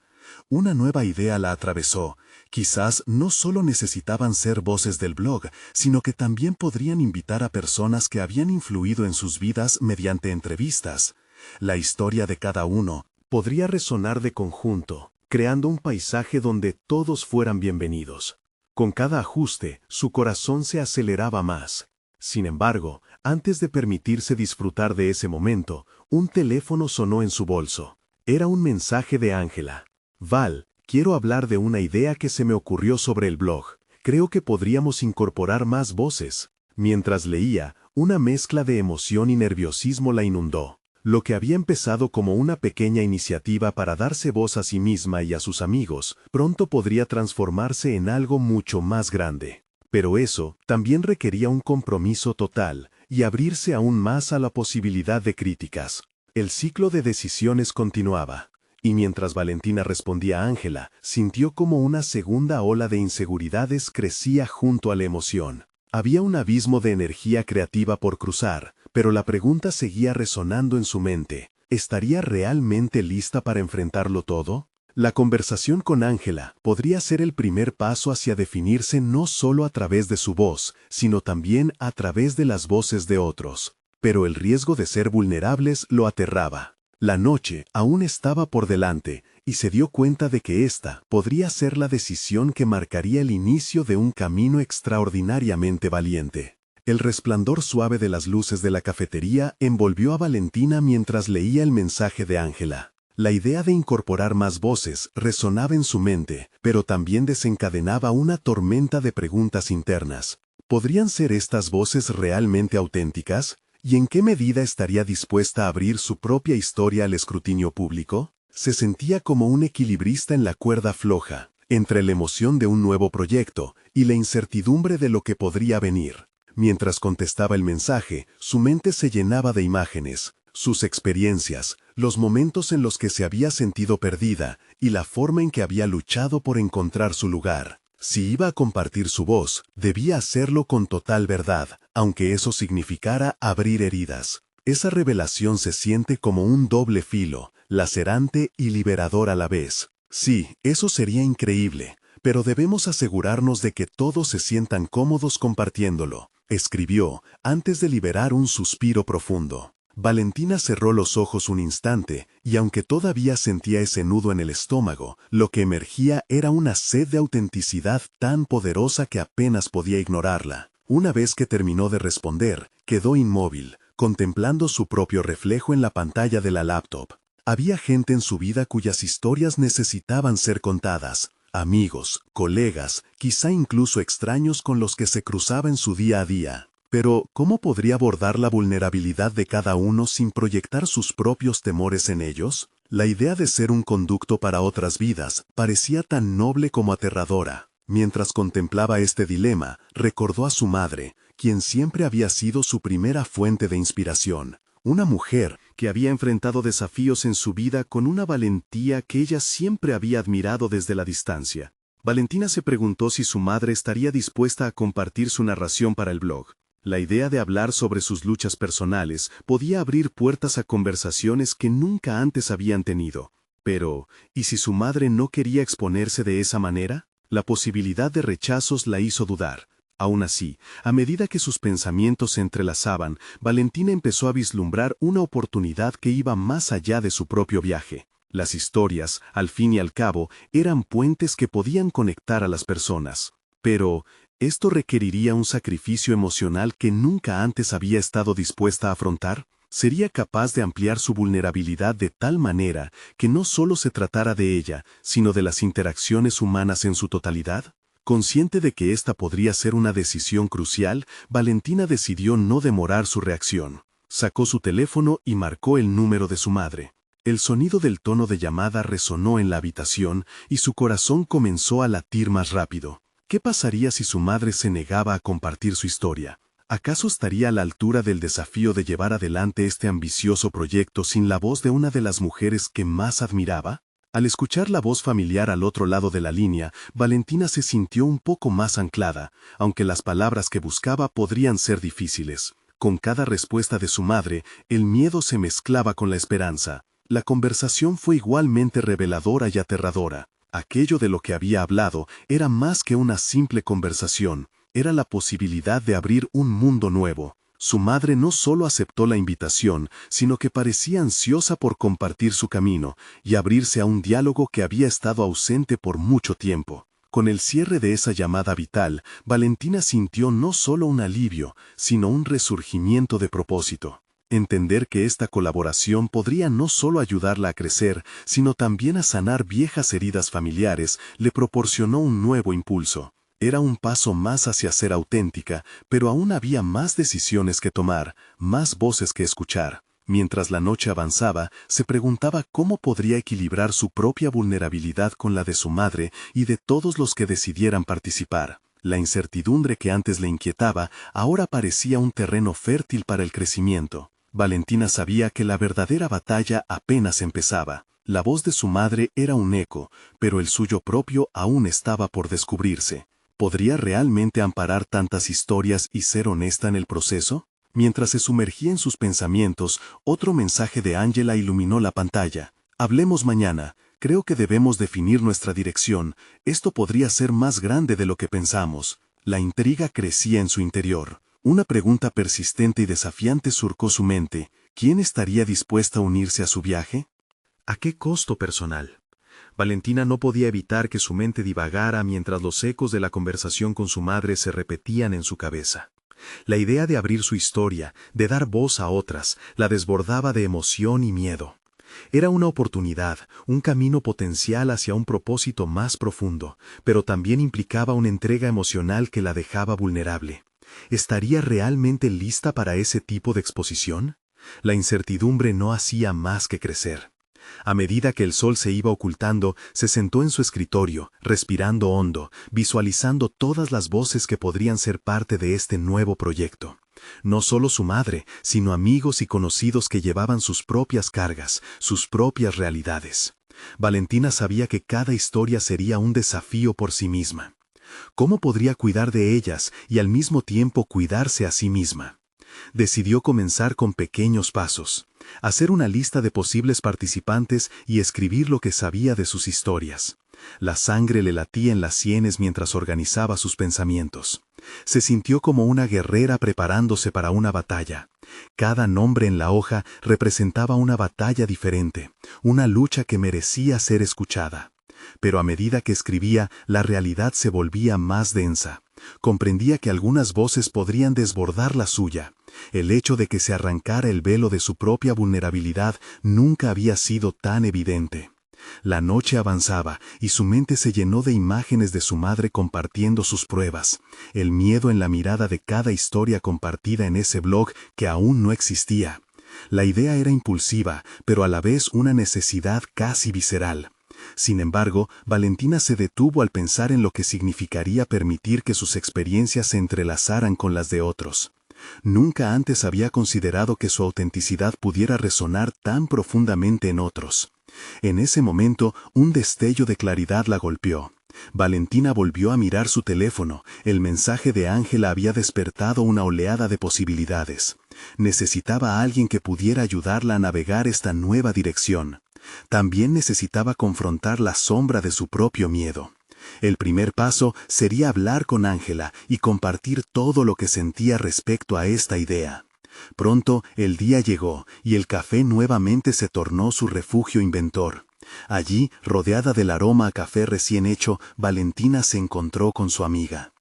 Una nueva idea la atravesó. Quizás no solo necesitaban ser voces del blog, sino que también podrían invitar a personas que habían influido en sus vidas mediante entrevistas. La historia de cada uno podría resonar de conjunto, creando un paisaje donde todos fueran bienvenidos. Con cada ajuste, su corazón se aceleraba más. Sin embargo, antes de permitirse disfrutar de ese momento, un teléfono sonó en su bolso. Era un mensaje de Ángela. «Val, quiero hablar de una idea que se me ocurrió sobre el blog. Creo que podríamos incorporar más voces». Mientras leía, una mezcla de emoción y nerviosismo la inundó. Lo que había empezado como una pequeña iniciativa para darse voz a sí misma y a sus amigos, pronto podría transformarse en algo mucho más grande. Pero eso también requería un compromiso total y abrirse aún más a la posibilidad de críticas. El ciclo de decisiones continuaba. Y mientras Valentina respondía a Ángela, sintió como una segunda ola de inseguridades crecía junto a la emoción. Había un abismo de energía creativa por cruzar, pero la pregunta seguía resonando en su mente. ¿Estaría realmente lista para enfrentarlo todo? La conversación con Ángela podría ser el primer paso hacia definirse no solo a través de su voz, sino también a través de las voces de otros. Pero el riesgo de ser vulnerables lo aterraba. La noche aún estaba por delante, y se dio cuenta de que esta podría ser la decisión que marcaría el inicio de un camino extraordinariamente valiente. El resplandor suave de las luces de la cafetería envolvió a Valentina mientras leía el mensaje de Ángela. La idea de incorporar más voces resonaba en su mente, pero también desencadenaba una tormenta de preguntas internas. ¿Podrían ser estas voces realmente auténticas? ¿Y en qué medida estaría dispuesta a abrir su propia historia al escrutinio público? Se sentía como un equilibrista en la cuerda floja, entre la emoción de un nuevo proyecto y la incertidumbre de lo que podría venir. Mientras contestaba el mensaje, su mente se llenaba de imágenes, sus experiencias, los momentos en los que se había sentido perdida y la forma en que había luchado por encontrar su lugar. Si iba a compartir su voz, debía hacerlo con total verdad, aunque eso significara abrir heridas. Esa revelación se siente como un doble filo, lacerante y liberador a la vez. Sí, eso sería increíble, pero debemos asegurarnos de que todos se sientan cómodos compartiéndolo, escribió, antes de liberar un suspiro profundo. Valentina cerró los ojos un instante, y aunque todavía sentía ese nudo en el estómago, lo que emergía era una sed de autenticidad tan poderosa que apenas podía ignorarla. Una vez que terminó de responder, quedó inmóvil, contemplando su propio reflejo en la pantalla de la laptop. Había gente en su vida cuyas historias necesitaban ser contadas. Amigos, colegas, quizá incluso extraños con los que se cruzaba en su día a día. Pero, ¿cómo podría abordar la vulnerabilidad de cada uno sin proyectar sus propios temores en ellos? La idea de ser un conducto para otras vidas parecía tan noble como aterradora. Mientras contemplaba este dilema, recordó a su madre, quien siempre había sido su primera fuente de inspiración. Una mujer que había enfrentado desafíos en su vida con una valentía que ella siempre había admirado desde la distancia. Valentina se preguntó si su madre estaría dispuesta a compartir su narración para el blog. La idea de hablar sobre sus luchas personales podía abrir puertas a conversaciones que nunca antes habían tenido. Pero, ¿y si su madre no quería exponerse de esa manera? La posibilidad de rechazos la hizo dudar. Aún así, a medida que sus pensamientos se entrelazaban, Valentina empezó a vislumbrar una oportunidad que iba más allá de su propio viaje. Las historias, al fin y al cabo, eran puentes que podían conectar a las personas. Pero, ¿esto requeriría un sacrificio emocional que nunca antes había estado dispuesta a afrontar? ¿Sería capaz de ampliar su vulnerabilidad de tal manera que no solo se tratara de ella, sino de las interacciones humanas en su totalidad? Consciente de que esta podría ser una decisión crucial, Valentina decidió no demorar su reacción. Sacó su teléfono y marcó el número de su madre. El sonido del tono de llamada resonó en la habitación y su corazón comenzó a latir más rápido. ¿Qué pasaría si su madre se negaba a compartir su historia? ¿Acaso estaría a la altura del desafío de llevar adelante este ambicioso proyecto sin la voz de una de las mujeres que más admiraba? Al escuchar la voz familiar al otro lado de la línea, Valentina se sintió un poco más anclada, aunque las palabras que buscaba podrían ser difíciles. Con cada respuesta de su madre, el miedo se mezclaba con la esperanza. La conversación fue igualmente reveladora y aterradora. Aquello de lo que había hablado era más que una simple conversación, era la posibilidad de abrir un mundo nuevo. Su madre no solo aceptó la invitación, sino que parecía ansiosa por compartir su camino y abrirse a un diálogo que había estado ausente por mucho tiempo. Con el cierre de esa llamada vital, Valentina sintió no solo un alivio, sino un resurgimiento de propósito. Entender que esta colaboración podría no solo ayudarla a crecer, sino también a sanar viejas heridas familiares, le proporcionó un nuevo impulso. Era un paso más hacia ser auténtica, pero aún había más decisiones que tomar, más voces que escuchar. Mientras la noche avanzaba, se preguntaba cómo podría equilibrar su propia vulnerabilidad con la de su madre y de todos los que decidieran participar. La incertidumbre que antes le inquietaba ahora parecía un terreno fértil para el crecimiento. Valentina sabía que la verdadera batalla apenas empezaba. La voz de su madre era un eco, pero el suyo propio aún estaba por descubrirse. ¿Podría realmente amparar tantas historias y ser honesta en el proceso? Mientras se sumergía en sus pensamientos, otro mensaje de Ángela iluminó la pantalla. Hablemos mañana. Creo que debemos definir nuestra dirección. Esto podría ser más grande de lo que pensamos. La intriga crecía en su interior. Una pregunta persistente y desafiante surcó su mente. ¿Quién estaría dispuesta a unirse a su viaje? ¿A qué costo personal? Valentina no podía evitar que su mente divagara mientras los ecos de la conversación con su madre se repetían en su cabeza. La idea de abrir su historia, de dar voz a otras, la desbordaba de emoción y miedo. Era una oportunidad, un camino potencial hacia un propósito más profundo, pero también implicaba una entrega emocional que la dejaba vulnerable. ¿Estaría realmente lista para ese tipo de exposición? La incertidumbre no hacía más que crecer. A medida que el sol se iba ocultando, se sentó en su escritorio, respirando hondo, visualizando todas las voces que podrían ser parte de este nuevo proyecto. No solo su madre, sino amigos y conocidos que llevaban sus propias cargas, sus propias realidades. Valentina sabía que cada historia sería un desafío por sí misma. ¿Cómo podría cuidar de ellas y al mismo tiempo cuidarse a sí misma? Decidió comenzar con pequeños pasos, hacer una lista de posibles participantes y escribir lo que sabía de sus historias. La sangre le latía en las sienes mientras organizaba sus pensamientos. Se sintió como una guerrera preparándose para una batalla. Cada nombre en la hoja representaba una batalla diferente, una lucha que merecía ser escuchada. Pero a medida que escribía, la realidad se volvía más densa. Comprendía que algunas voces podrían desbordar la suya. El hecho de que se arrancara el velo de su propia vulnerabilidad nunca había sido tan evidente. La noche avanzaba y su mente se llenó de imágenes de su madre compartiendo sus pruebas, el miedo en la mirada de cada historia compartida en ese blog que aún no existía. La idea era impulsiva, pero a la vez una necesidad casi visceral. Sin embargo, Valentina se detuvo al pensar en lo que significaría permitir que sus experiencias se entrelazaran con las de otros. Nunca antes había considerado que su autenticidad pudiera resonar tan profundamente en otros. En ese momento, un destello de claridad la golpeó. Valentina volvió a mirar su teléfono. El mensaje de Ángela había despertado una oleada de posibilidades. Necesitaba a alguien que pudiera ayudarla a navegar esta nueva dirección. También necesitaba confrontar la sombra de su propio miedo. El primer paso sería hablar con Ángela y compartir todo lo que sentía respecto a esta idea. Pronto el día llegó y el café nuevamente se tornó su refugio inventor. Allí, rodeada del aroma a café recién hecho, Valentina se encontró con su amiga.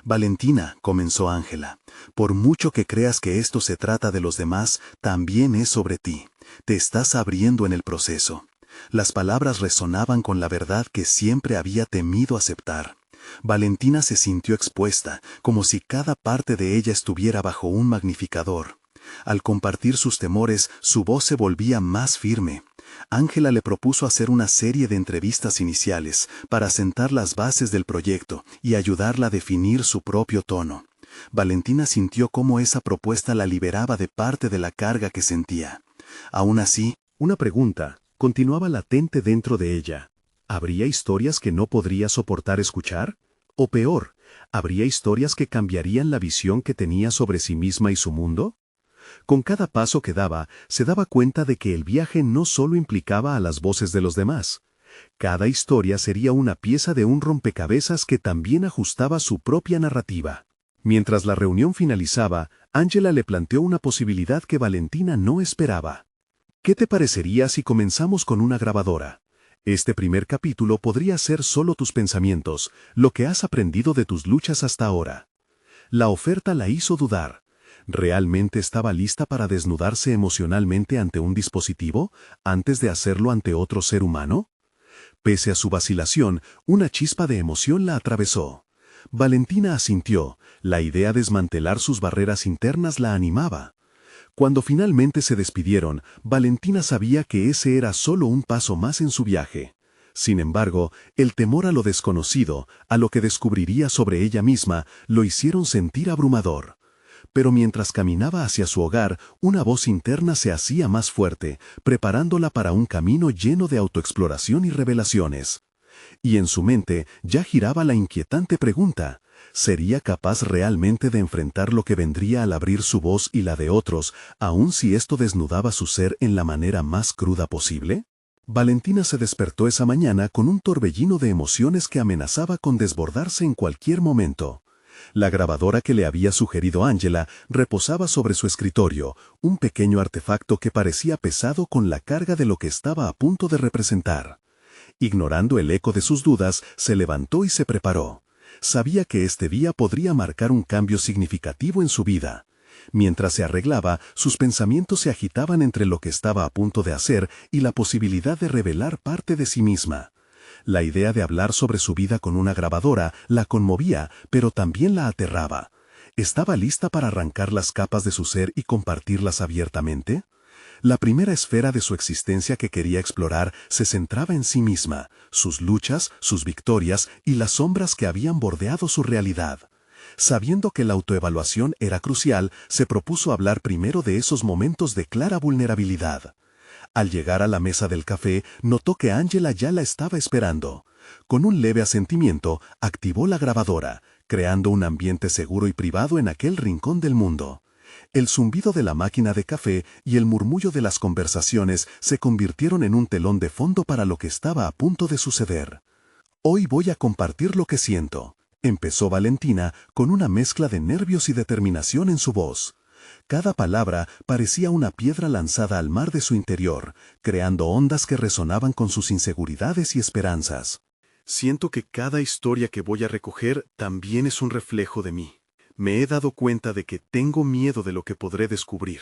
«Valentina», comenzó Ángela, «por mucho que creas que esto se trata de los demás, también es sobre ti. Te estás abriendo en el proceso». Las palabras resonaban con la verdad que siempre había temido aceptar. Valentina se sintió expuesta, como si cada parte de ella estuviera bajo un magnificador. Al compartir sus temores, su voz se volvía más firme. Ángela le propuso hacer una serie de entrevistas iniciales para sentar las bases del proyecto y ayudarla a definir su propio tono. Valentina sintió cómo esa propuesta la liberaba de parte de la carga que sentía. Aún así, una pregunta continuaba latente dentro de ella. ¿Habría historias que no podría soportar escuchar? O peor, ¿habría historias que cambiarían la visión que tenía sobre sí misma y su mundo? Con cada paso que daba, se daba cuenta de que el viaje no solo implicaba a las voces de los demás. Cada historia sería una pieza de un rompecabezas que también ajustaba su propia narrativa. Mientras la reunión finalizaba, Ángela le planteó una posibilidad que Valentina no esperaba. ¿Qué te parecería si comenzamos con una grabadora? Este primer capítulo podría ser solo tus pensamientos, lo que has aprendido de tus luchas hasta ahora. La oferta la hizo dudar. ¿Realmente estaba lista para desnudarse emocionalmente ante un dispositivo, antes de hacerlo ante otro ser humano? Pese a su vacilación, una chispa de emoción la atravesó. Valentina asintió. La idea de desmantelar sus barreras internas la animaba. Cuando finalmente se despidieron, Valentina sabía que ese era solo un paso más en su viaje. Sin embargo, el temor a lo desconocido, a lo que descubriría sobre ella misma, lo hicieron sentir abrumador. Pero mientras caminaba hacia su hogar, una voz interna se hacía más fuerte, preparándola para un camino lleno de autoexploración y revelaciones. Y en su mente ya giraba la inquietante pregunta: ¿sería capaz realmente de enfrentar lo que vendría al abrir su voz y la de otros, aun si esto desnudaba su ser en la manera más cruda posible? Valentina se despertó esa mañana con un torbellino de emociones que amenazaba con desbordarse en cualquier momento. La grabadora que le había sugerido Ángela reposaba sobre su escritorio, un pequeño artefacto que parecía pesado con la carga de lo que estaba a punto de representar. Ignorando el eco de sus dudas, se levantó y se preparó. Sabía que este día podría marcar un cambio significativo en su vida. Mientras se arreglaba, sus pensamientos se agitaban entre lo que estaba a punto de hacer y la posibilidad de revelar parte de sí misma. La idea de hablar sobre su vida con una grabadora la conmovía, pero también la aterraba. ¿Estaba lista para arrancar las capas de su ser y compartirlas abiertamente? La primera esfera de su existencia que quería explorar se centraba en sí misma, sus luchas, sus victorias y las sombras que habían bordeado su realidad. Sabiendo que la autoevaluación era crucial, se propuso hablar primero de esos momentos de clara vulnerabilidad. Al llegar a la mesa del café, notó que Angela ya la estaba esperando. Con un leve asentimiento, activó la grabadora, creando un ambiente seguro y privado en aquel rincón del mundo. El zumbido de la máquina de café y el murmullo de las conversaciones se convirtieron en un telón de fondo para lo que estaba a punto de suceder. «Hoy voy a compartir lo que siento», empezó Valentina con una mezcla de nervios y determinación en su voz. Cada palabra parecía una piedra lanzada al mar de su interior, creando ondas que resonaban con sus inseguridades y esperanzas. «Siento que cada historia que voy a recoger también es un reflejo de mí. Me he dado cuenta de que tengo miedo de lo que podré descubrir».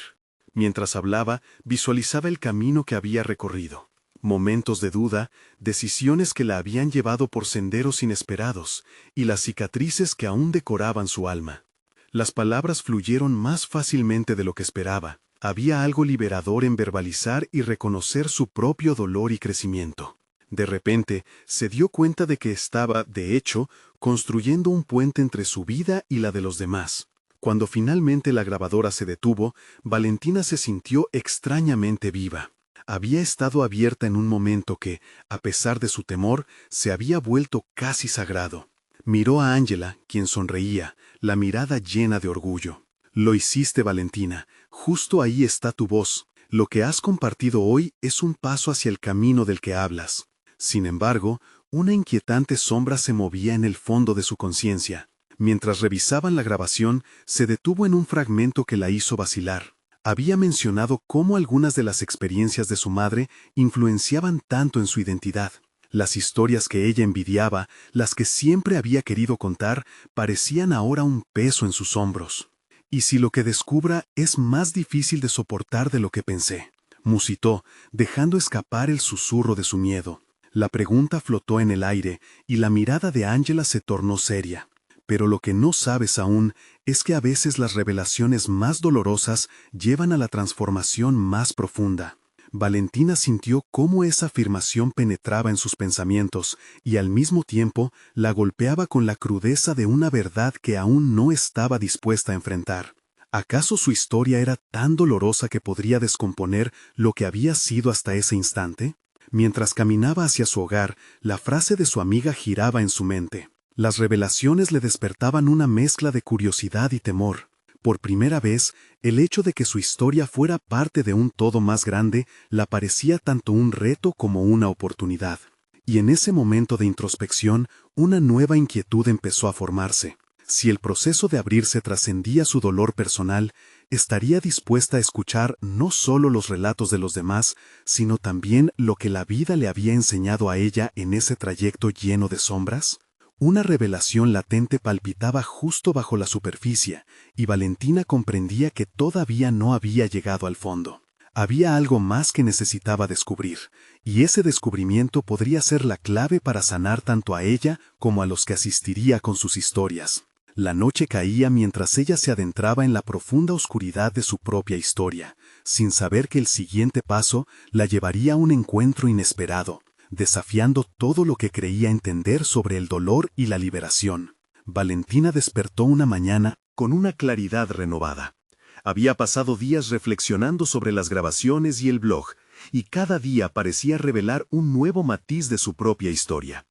Mientras hablaba, visualizaba el camino que había recorrido. Momentos de duda, decisiones que la habían llevado por senderos inesperados, y las cicatrices que aún decoraban su alma. Las palabras fluyeron más fácilmente de lo que esperaba. Había algo liberador en verbalizar y reconocer su propio dolor y crecimiento. De repente, se dio cuenta de que estaba, de hecho, construyendo un puente entre su vida y la de los demás. Cuando finalmente la grabadora se detuvo, Valentina se sintió extrañamente viva. Había estado abierta en un momento que, a pesar de su temor, se había vuelto casi sagrado. Miró a Angela, quien sonreía, la mirada llena de orgullo. «Lo hiciste, Valentina. Justo ahí está tu voz. Lo que has compartido hoy es un paso hacia el camino del que hablas». Sin embargo, una inquietante sombra se movía en el fondo de su conciencia. Mientras revisaban la grabación, se detuvo en un fragmento que la hizo vacilar. Había mencionado cómo algunas de las experiencias de su madre influenciaban tanto en su identidad. Las historias que ella envidiaba, las que siempre había querido contar, parecían ahora un peso en sus hombros. «Y si lo que descubra es más difícil de soportar de lo que pensé», musitó, dejando escapar el susurro de su miedo. La pregunta flotó en el aire y la mirada de Angela se tornó seria. «Pero lo que no sabes aún es que a veces las revelaciones más dolorosas llevan a la transformación más profunda». Valentina sintió cómo esa afirmación penetraba en sus pensamientos y al mismo tiempo la golpeaba con la crudeza de una verdad que aún no estaba dispuesta a enfrentar. ¿Acaso su historia era tan dolorosa que podría descomponer lo que había sido hasta ese instante? Mientras caminaba hacia su hogar, la frase de su amiga giraba en su mente. Las revelaciones le despertaban una mezcla de curiosidad y temor. Por primera vez, el hecho de que su historia fuera parte de un todo más grande la parecía tanto un reto como una oportunidad. Y en ese momento de introspección, una nueva inquietud empezó a formarse. Si el proceso de abrirse trascendía su dolor personal, ¿estaría dispuesta a escuchar no solo los relatos de los demás, sino también lo que la vida le había enseñado a ella en ese trayecto lleno de sombras? Una revelación latente palpitaba justo bajo la superficie, y Valentina comprendía que todavía no había llegado al fondo. Había algo más que necesitaba descubrir, y ese descubrimiento podría ser la clave para sanar tanto a ella como a los que asistiría con sus historias. La noche caía mientras ella se adentraba en la profunda oscuridad de su propia historia, sin saber que el siguiente paso la llevaría a un encuentro inesperado, desafiando todo lo que creía entender sobre el dolor y la liberación. Valentina despertó una mañana con una claridad renovada. Había pasado días reflexionando sobre las grabaciones y el blog, y cada día parecía revelar un nuevo matiz de su propia historia.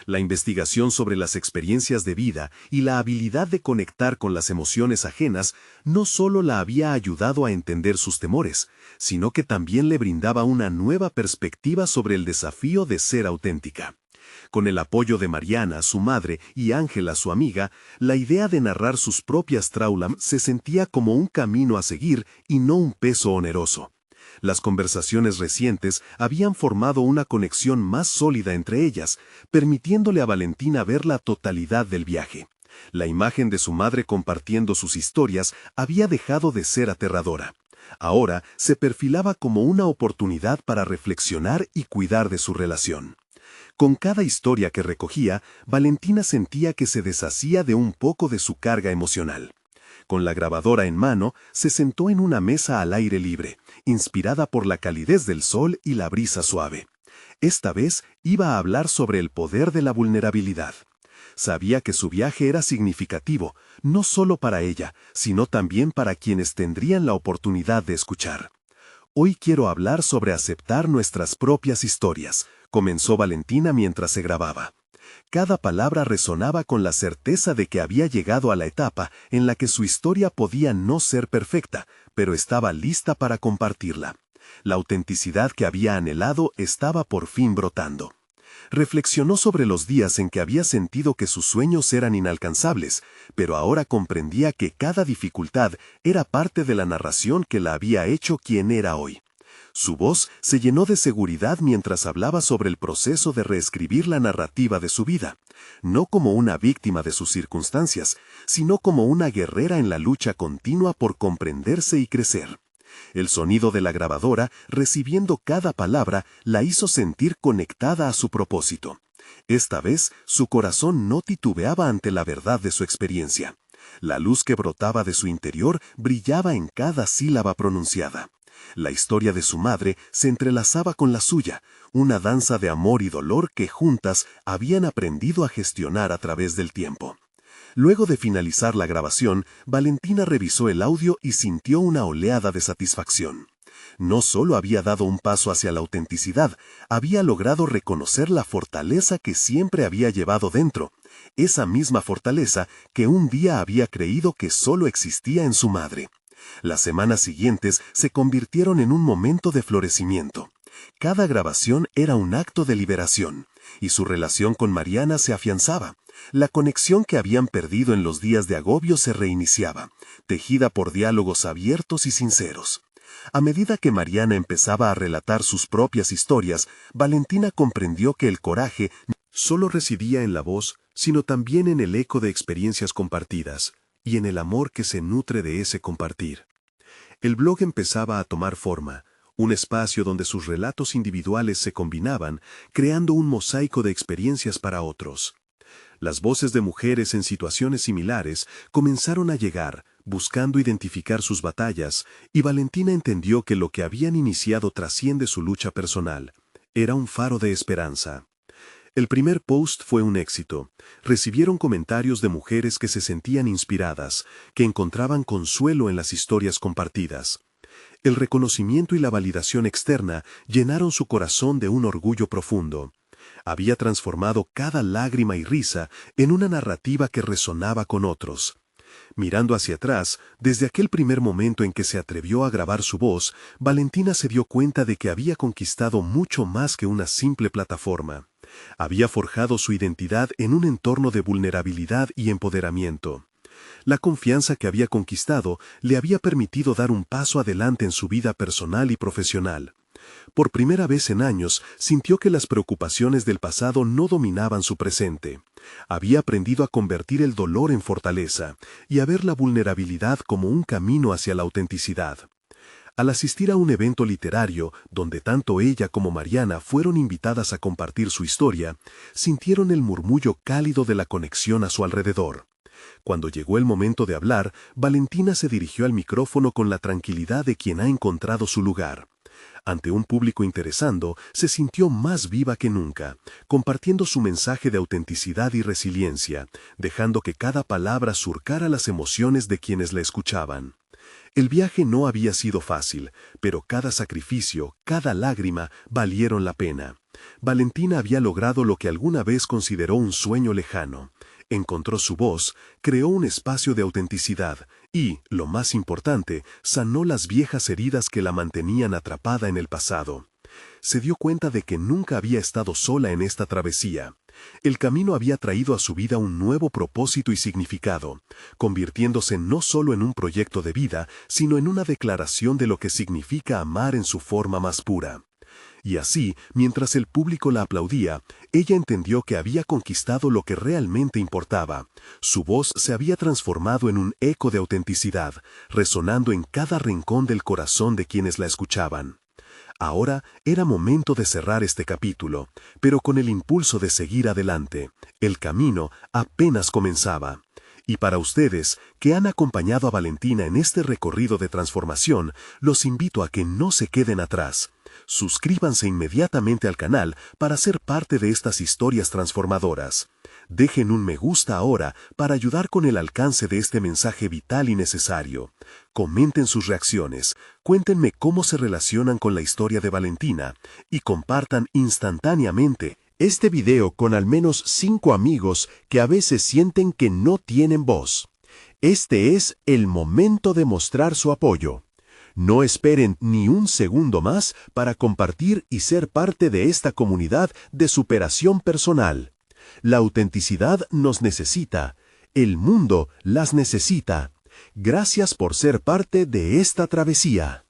La investigación sobre las experiencias de vida y la habilidad de conectar con las emociones ajenas no solo la había ayudado a entender sus temores, sino que también le brindaba una nueva perspectiva sobre el desafío de ser auténtica. Con el apoyo de Mariana, su madre, y Ángela, su amiga, la idea de narrar sus propias traumas se sentía como un camino a seguir y no un peso oneroso. Las conversaciones recientes habían formado una conexión más sólida entre ellas, permitiéndole a Valentina ver la totalidad del viaje. La imagen de su madre compartiendo sus historias había dejado de ser aterradora. Ahora se perfilaba como una oportunidad para reflexionar y cuidar de su relación. Con cada historia que recogía, Valentina sentía que se deshacía de un poco de su carga emocional. Con la grabadora en mano, se sentó en una mesa al aire libre, inspirada por la calidez del sol y la brisa suave. Esta vez iba a hablar sobre el poder de la vulnerabilidad. Sabía que su viaje era significativo, no solo para ella, sino también para quienes tendrían la oportunidad de escuchar. Hoy quiero hablar sobre aceptar nuestras propias historias, comenzó Valentina mientras se grababa. Cada palabra resonaba con la certeza de que había llegado a la etapa en la que su historia podía no ser perfecta, pero estaba lista para compartirla. La autenticidad que había anhelado estaba por fin brotando. Reflexionó sobre los días en que había sentido que sus sueños eran inalcanzables, pero ahora comprendía que cada dificultad era parte de la narración que la había hecho quien era hoy. Su voz se llenó de seguridad mientras hablaba sobre el proceso de reescribir la narrativa de su vida, no como una víctima de sus circunstancias, sino como una guerrera en la lucha continua por comprenderse y crecer. El sonido de la grabadora, recibiendo cada palabra, la hizo sentir conectada a su propósito. Esta vez, su corazón no titubeaba ante la verdad de su experiencia. La luz que brotaba de su interior brillaba en cada sílaba pronunciada. La historia de su madre se entrelazaba con la suya, una danza de amor y dolor que juntas habían aprendido a gestionar a través del tiempo. Luego de finalizar la grabación, Valentina revisó el audio y sintió una oleada de satisfacción. No solo había dado un paso hacia la autenticidad, había logrado reconocer la fortaleza que siempre había llevado dentro, esa misma fortaleza que un día había creído que solo existía en su madre. Las semanas siguientes se convirtieron en un momento de florecimiento. Cada grabación era un acto de liberación, y su relación con Mariana se afianzaba. La conexión que habían perdido en los días de agobio se reiniciaba, tejida por diálogos abiertos y sinceros. A medida que Mariana empezaba a relatar sus propias historias, Valentina comprendió que el coraje no solo residía en la voz, sino también en el eco de experiencias compartidas, y en el amor que se nutre de ese compartir. El blog empezaba a tomar forma, un espacio donde sus relatos individuales se combinaban, creando un mosaico de experiencias para otros. Las voces de mujeres en situaciones similares comenzaron a llegar, buscando identificar sus batallas, y Valentina entendió que lo que habían iniciado trasciende su lucha personal. Era un faro de esperanza. El primer post fue un éxito. Recibieron comentarios de mujeres que se sentían inspiradas, que encontraban consuelo en las historias compartidas. El reconocimiento y la validación externa llenaron su corazón de un orgullo profundo. Había transformado cada lágrima y risa en una narrativa que resonaba con otros. Mirando hacia atrás, desde aquel primer momento en que se atrevió a grabar su voz, Valentina se dio cuenta de que había conquistado mucho más que una simple plataforma. Había forjado su identidad en un entorno de vulnerabilidad y empoderamiento. La confianza que había conquistado le había permitido dar un paso adelante en su vida personal y profesional. Por primera vez en años, sintió que las preocupaciones del pasado no dominaban su presente. Había aprendido a convertir el dolor en fortaleza y a ver la vulnerabilidad como un camino hacia la autenticidad. Al asistir a un evento literario, donde tanto ella como Mariana fueron invitadas a compartir su historia, sintieron el murmullo cálido de la conexión a su alrededor. Cuando llegó el momento de hablar, Valentina se dirigió al micrófono con la tranquilidad de quien ha encontrado su lugar. Ante un público interesado, se sintió más viva que nunca, compartiendo su mensaje de autenticidad y resiliencia, dejando que cada palabra surcara las emociones de quienes la escuchaban. El viaje no había sido fácil, pero cada sacrificio, cada lágrima, valieron la pena. Valentina había logrado lo que alguna vez consideró un sueño lejano. Encontró su voz, creó un espacio de autenticidad y, lo más importante, sanó las viejas heridas que la mantenían atrapada en el pasado. Se dio cuenta de que nunca había estado sola en esta travesía. El camino había traído a su vida un nuevo propósito y significado, convirtiéndose no solo en un proyecto de vida, sino en una declaración de lo que significa amar en su forma más pura. Y así, mientras el público la aplaudía, ella entendió que había conquistado lo que realmente importaba. Su voz se había transformado en un eco de autenticidad, resonando en cada rincón del corazón de quienes la escuchaban. Ahora era momento de cerrar este capítulo, pero con el impulso de seguir adelante. El camino apenas comenzaba. Y para ustedes, que han acompañado a Valentina en este recorrido de transformación, los invito a que no se queden atrás. Suscríbanse inmediatamente al canal para ser parte de estas historias transformadoras. Dejen un me gusta ahora para ayudar con el alcance de este mensaje vital y necesario. Comenten sus reacciones, cuéntenme cómo se relacionan con la historia de Valentina y compartan instantáneamente este video con al menos 5 amigos que a veces sienten que no tienen voz. Este es el momento de mostrar su apoyo. No esperen ni un segundo más para compartir y ser parte de esta comunidad de superación personal. La autenticidad nos necesita. El mundo las necesita. Gracias por ser parte de esta travesía.